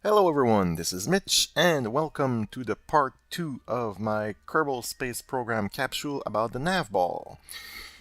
Hello everyone, this is Mitch, and welcome to the part 2 of my Kerbal Space Program capsule about the NavBall.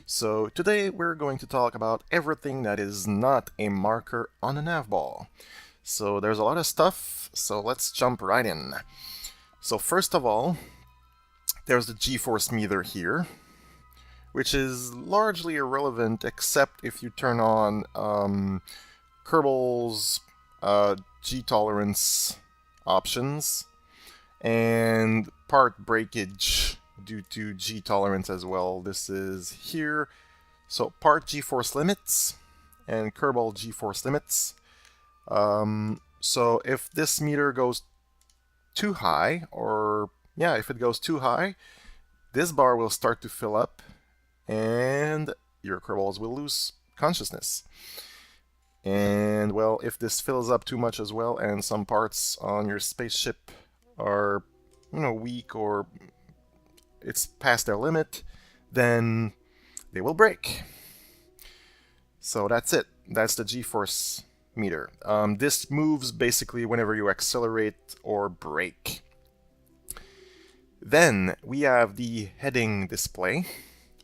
So today we're going to talk about everything that is not a marker on the NavBall. So there's a lot of stuff, so let's jump right in. So first of all, there's the G-force meter here, which is largely irrelevant except if you turn on Kerbal's G-tolerance options and part breakage due to G-tolerance as well. This is here. So part G-force limits and Kerbal G-force limits. So if this meter goes too high, if it goes too high, this bar will start to fill up and your Kerbals will lose consciousness. And well, if this fills up too much as well and some parts on your spaceship are, weak or it's past their limit, then they will break. So that's it. That's the G-force meter. This moves basically whenever you accelerate or brake. Then we have the heading display,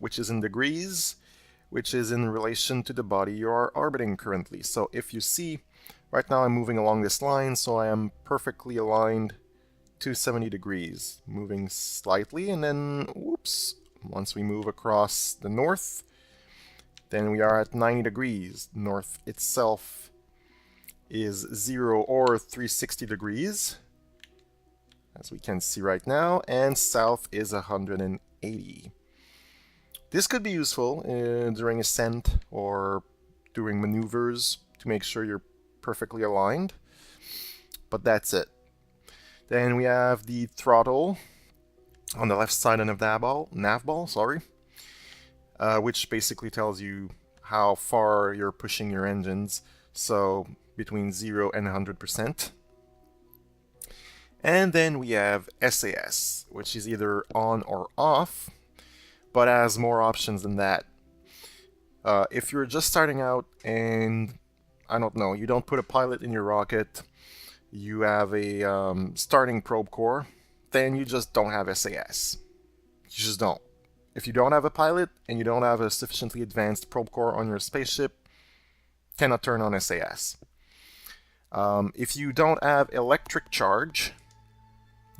which is in degrees, which is in relation to the body you are orbiting currently. So if you see, right now I'm moving along this line, so I am perfectly aligned to 70 degrees, moving slightly, and then, whoops, once we move across the north, then we are at 90 degrees. North itself is 0 or 360 degrees, as we can see right now, and south is 180. This could be useful during ascent or during maneuvers to make sure you're perfectly aligned, but that's it. Then we have the throttle on the left side of NavBall, which basically tells you how far you're pushing your engines, so between 0 and 100%. And then we have SAS, which is either on or off, but has more options than that. If you're just starting out and, you don't put a pilot in your rocket, you have a starting probe core, then you just don't have SAS. You just don't. If you don't have a pilot and you don't have a sufficiently advanced probe core on your spaceship, cannot turn on SAS. If you don't have electric charge,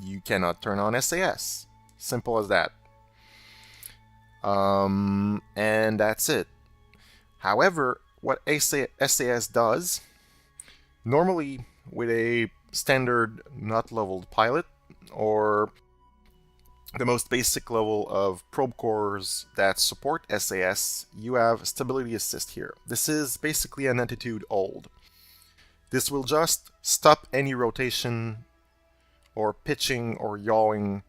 you cannot turn on SAS. Simple as that. And that's it. However, what SAS does, normally with a standard not leveled pilot or the most basic level of probe cores that support SAS, you have stability assist here. This is basically an Untitled Hold. This will just stop any rotation or pitching or yawing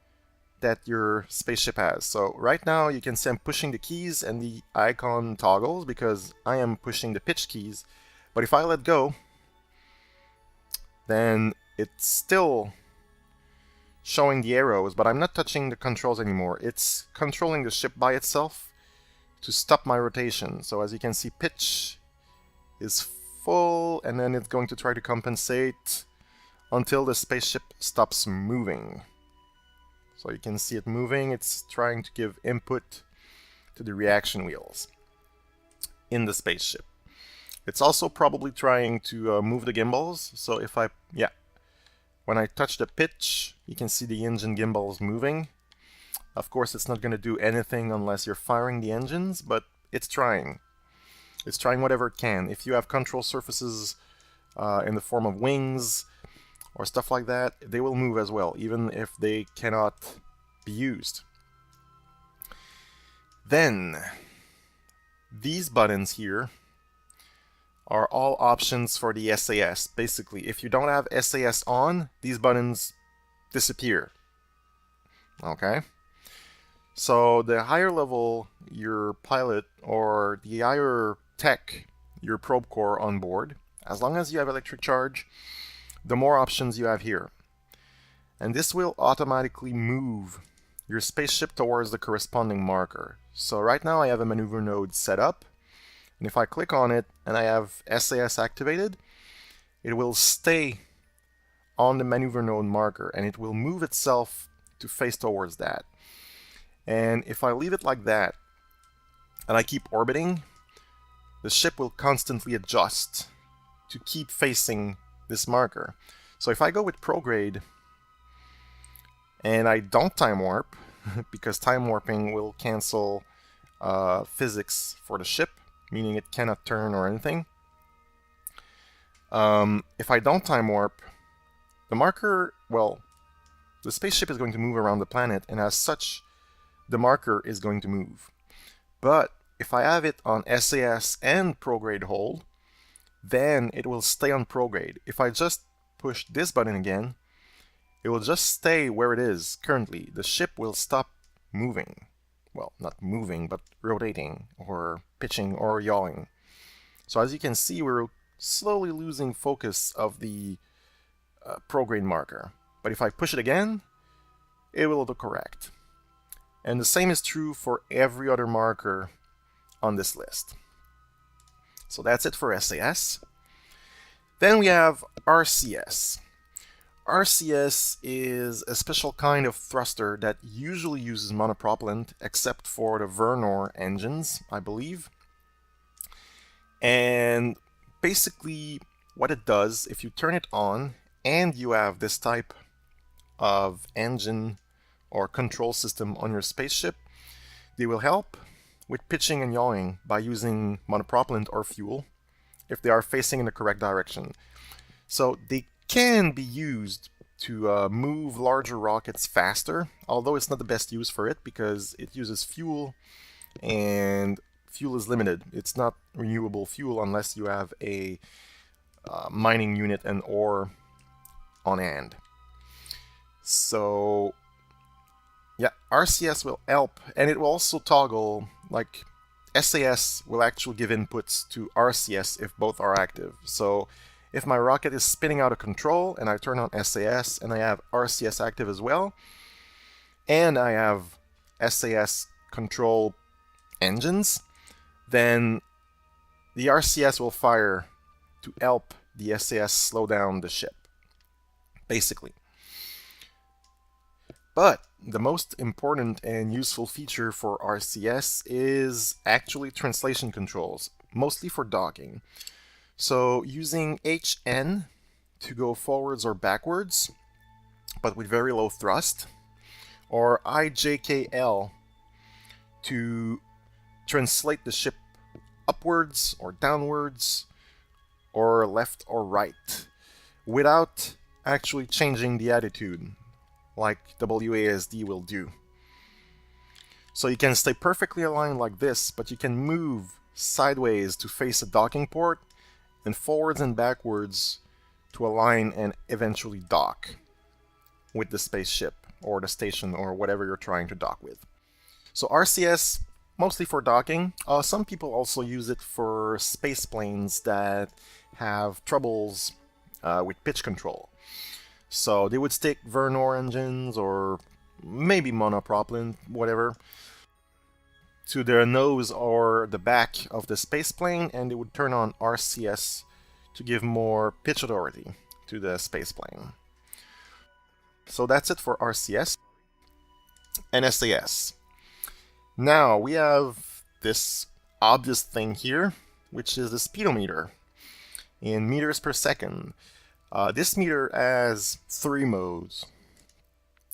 that your spaceship has. So right now you can see I'm pushing the keys and the icon toggles because I am pushing the pitch keys. But if I let go, then it's still showing the arrows, but I'm not touching the controls anymore. It's controlling the ship by itself to stop my rotation. So as you can see, pitch is full, and then it's going to try to compensate until the spaceship stops moving. So you can see it moving. It's trying to give input to the reaction wheels in the spaceship. It's also probably trying to move the gimbals. So if when I touch the pitch, you can see the engine gimbals moving. Of course, it's not going to do anything unless you're firing the engines, but it's trying. It's trying whatever it can. If you have control surfaces in the form of wings or stuff like that, they will move as well, even if they cannot be used. Then, these buttons here are all options for the SAS. Basically, if you don't have SAS on, these buttons disappear. Okay? So the higher level your pilot or the higher tech your probe core on board, as long as you have electric charge, the more options you have here. And this will automatically move your spaceship towards the corresponding marker. So right now I have a maneuver node set up, and if I click on it and I have SAS activated, it will stay on the maneuver node marker, and it will move itself to face towards that. And if I leave it like that, and I keep orbiting, the ship will constantly adjust to keep facing this marker. So if I go with prograde, and I don't time warp, because time warping will cancel physics for the ship, meaning it cannot turn or anything. If I don't time warp, the marker, well, the spaceship is going to move around the planet, and as such, the marker is going to move. But if I have it on SAS and prograde hold, then it will stay on prograde. If I just push this button again, it will just stay where it is currently. The ship will stop moving. Well, not moving, but rotating, or pitching, or yawing. So as you can see, we're slowly losing focus of the prograde marker. But if I push it again, it will autocorrect. And the same is true for every other marker on this list. So that's it for SAS. Then we have RCS. RCS is a special kind of thruster that usually uses monopropellant, except for the Vernor engines, I believe. And basically what it does, if you turn it on and you have this type of engine or control system on your spaceship, they will help with pitching and yawing by using monopropellant or fuel if they are facing in the correct direction. So they can be used to move larger rockets faster, although it's not the best use for it because it uses fuel, and fuel is limited. It's not renewable fuel unless you have a mining unit and ore on hand. So yeah, RCS will help, and it will also toggle, like SAS will actually give inputs to RCS if both are active. So if my rocket is spinning out of control and I turn on SAS and I have RCS active as well, and I have SAS control engines, then the RCS will fire to help the SAS slow down the ship, basically. But the most important and useful feature for RCS is actually translation controls, mostly for docking. So using HN to go forwards or backwards, but with very low thrust, or IJKL to translate the ship upwards or downwards, or left or right, without actually changing the attitude, like WASD will do. So you can stay perfectly aligned like this, but you can move sideways to face a docking port, and forwards and backwards to align and eventually dock with the spaceship or the station or whatever you're trying to dock with. So RCS, mostly for docking. Some people also use it for space planes that have troubles with pitch control. So they would stick Vernor engines or maybe monopropellant, whatever, to their nose or the back of the spaceplane, and they would turn on RCS to give more pitch authority to the spaceplane. So that's it for RCS and SAS. Now we have this obvious thing here, which is the speedometer in meters per second. This meter has 3 modes.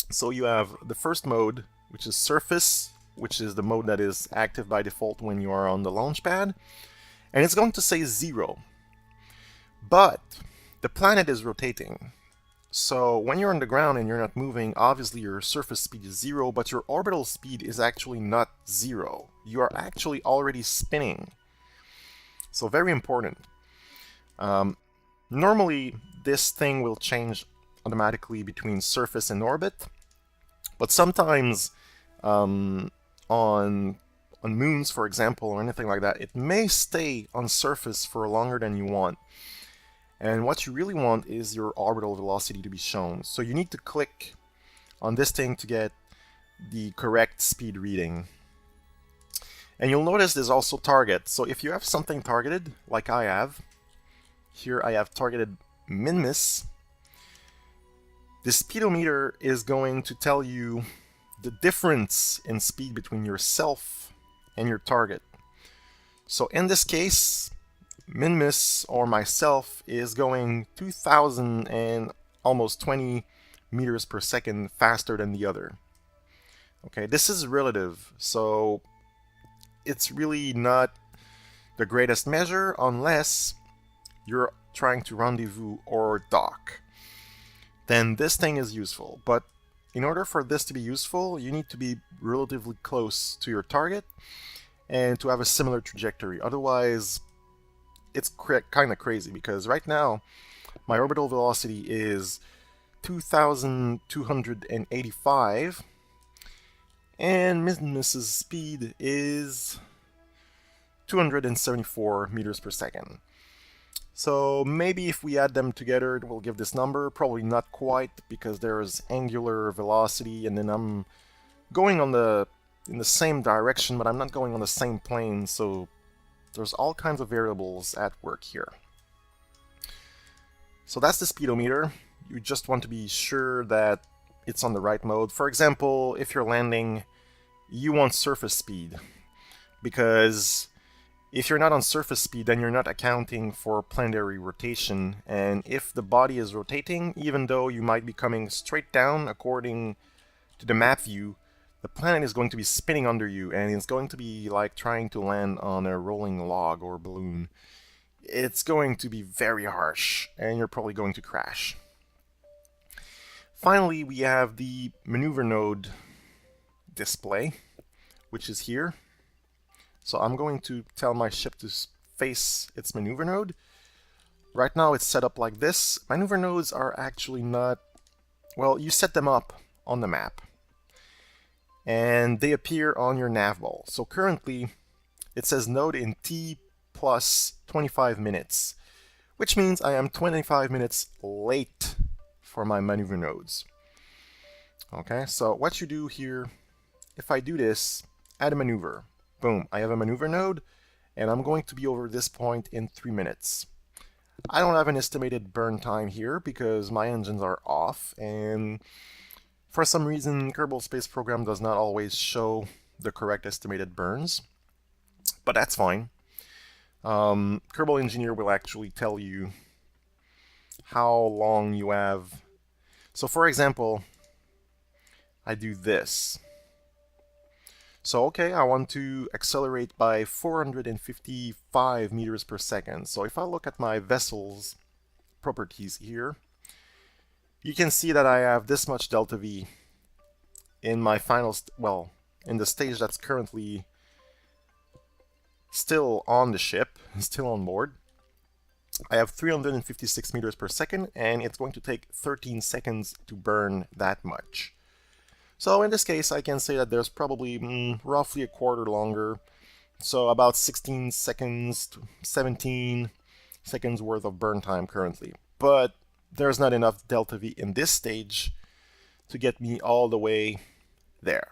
So you have the first mode, which is surface, which is the mode that is active by default when you are on the launch pad, and it's going to say 0. But the planet is rotating. So when you're on the ground and you're not moving, obviously your surface speed is 0, but your orbital speed is actually not 0. You are actually already spinning. So very important. Normally, this thing will change automatically between surface and orbit, but sometimes on moons, for example, or anything like that, it may stay on surface for longer than you want. And what you really want is your orbital velocity to be shown. So you need to click on this thing to get the correct speed reading. And you'll notice there's also target. So if you have something targeted, like I have, here I have targeted min-miss, The speedometer is going to tell you the difference in speed between yourself and your target. So in this case, Minmus or myself is going 2,000 and almost 20 meters per second faster than the other. Okay, this is relative, so it's really not the greatest measure unless you're trying to rendezvous or dock. Then this thing is useful, but in order for this to be useful, you need to be relatively close to your target and to have a similar trajectory. Otherwise, it's kind of crazy, because right now my orbital velocity is 2,285 and Minmus's speed is 274 meters per second. So maybe if we add them together, it will give this number. Probably not quite, because there's angular velocity, and then I'm going in the same direction, but I'm not going on the same plane, so there's all kinds of variables at work here. So that's the speedometer. You just want to be sure that it's on the right mode. For example, if you're landing, you want surface speed, because if you're not on surface speed, then you're not accounting for planetary rotation. And if the body is rotating, even though you might be coming straight down according to the map view, the planet is going to be spinning under you, and it's going to be like trying to land on a rolling log or balloon. It's going to be very harsh, and you're probably going to crash. Finally, we have the maneuver node display, which is here. So I'm going to tell my ship to face its maneuver node. Right now it's set up like this. Maneuver nodes are actually not... well, you set them up on the map, and they appear on your NavBall. So currently it says node in T plus 25 minutes, which means I am 25 minutes late for my maneuver nodes. Okay, so what you do here, if I do this, add a maneuver. Boom, I have a maneuver node, and I'm going to be over this point in 3 minutes. I don't have an estimated burn time here because my engines are off, and for some reason Kerbal Space Program does not always show the correct estimated burns, but that's fine. Kerbal Engineer will actually tell you how long you have. So for example, I do this. So okay, I want to accelerate by 455 meters per second. So if I look at my vessel's properties here, you can see that I have this much delta V in my final, in the stage that's currently still on the ship, still on board. I have 356 meters per second, and it's going to take 13 seconds to burn that much. So in this case, I can say that there's probably roughly a quarter longer, so about 16 seconds to 17 seconds worth of burn time currently. But there's not enough delta V in this stage to get me all the way there.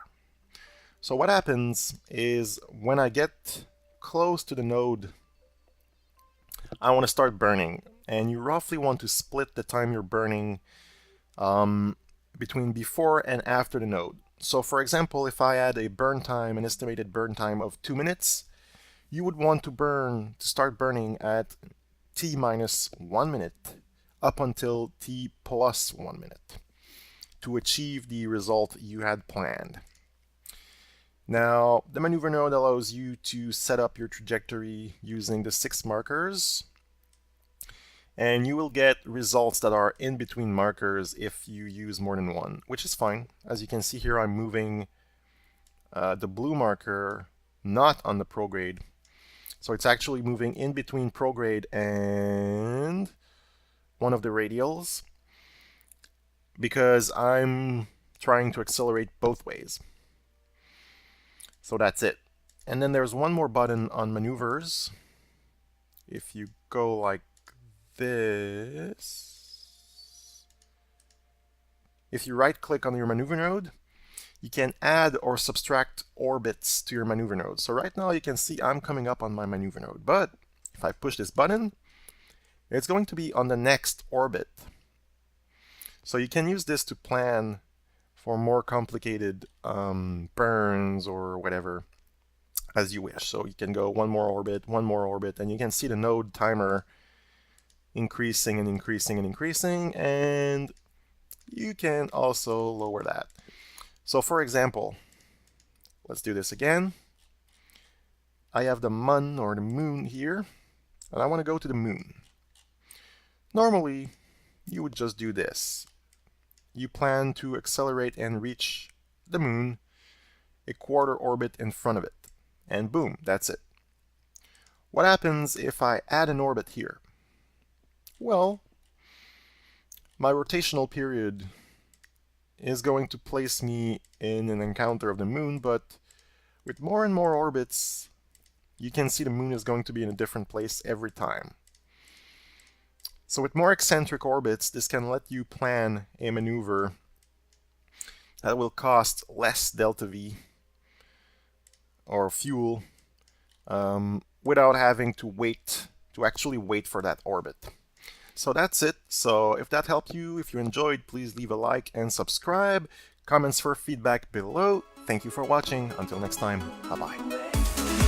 So what happens is when I get close to the node, I want to start burning, and you roughly want to split the time you're burning between before and after the node. So for example, if I had a burn time, an estimated burn time of 2 minutes, you would want to start burning at T minus 1 minute up until T plus 1 minute to achieve the result you had planned. Now, the maneuver node allows you to set up your trajectory using the 6 markers, and you will get results that are in between markers if you use more than one, which is fine. As you can see here, I'm moving the blue marker not on the prograde. So it's actually moving in between prograde and one of the radials, because I'm trying to accelerate both ways. So that's it. And then there's one more button on maneuvers. If you go like this, if you right click on your maneuver node, you can add or subtract orbits to your maneuver node. So right now you can see I'm coming up on my maneuver node, but if I push this button, it's going to be on the next orbit. So you can use this to plan for more complicated burns or whatever as you wish. So you can go one more orbit, and you can see the node timer increasing and increasing and increasing, and you can also lower that. So for example, let's do this again. I have the mun or the moon here, and I want to go to the moon. Normally, you would just do this. You plan to accelerate and reach the moon a quarter orbit in front of it. And boom, that's it. What happens if I add an orbit here? Well, my rotational period is going to place me in an encounter of the moon, but with more and more orbits, you can see the moon is going to be in a different place every time. So with more eccentric orbits, this can let you plan a maneuver that will cost less delta V or fuel without having to actually wait for that orbit. So that's it. So if that helped you, if you enjoyed, please leave a like and subscribe. Comments for feedback below. Thank you for watching. Until next time, bye-bye.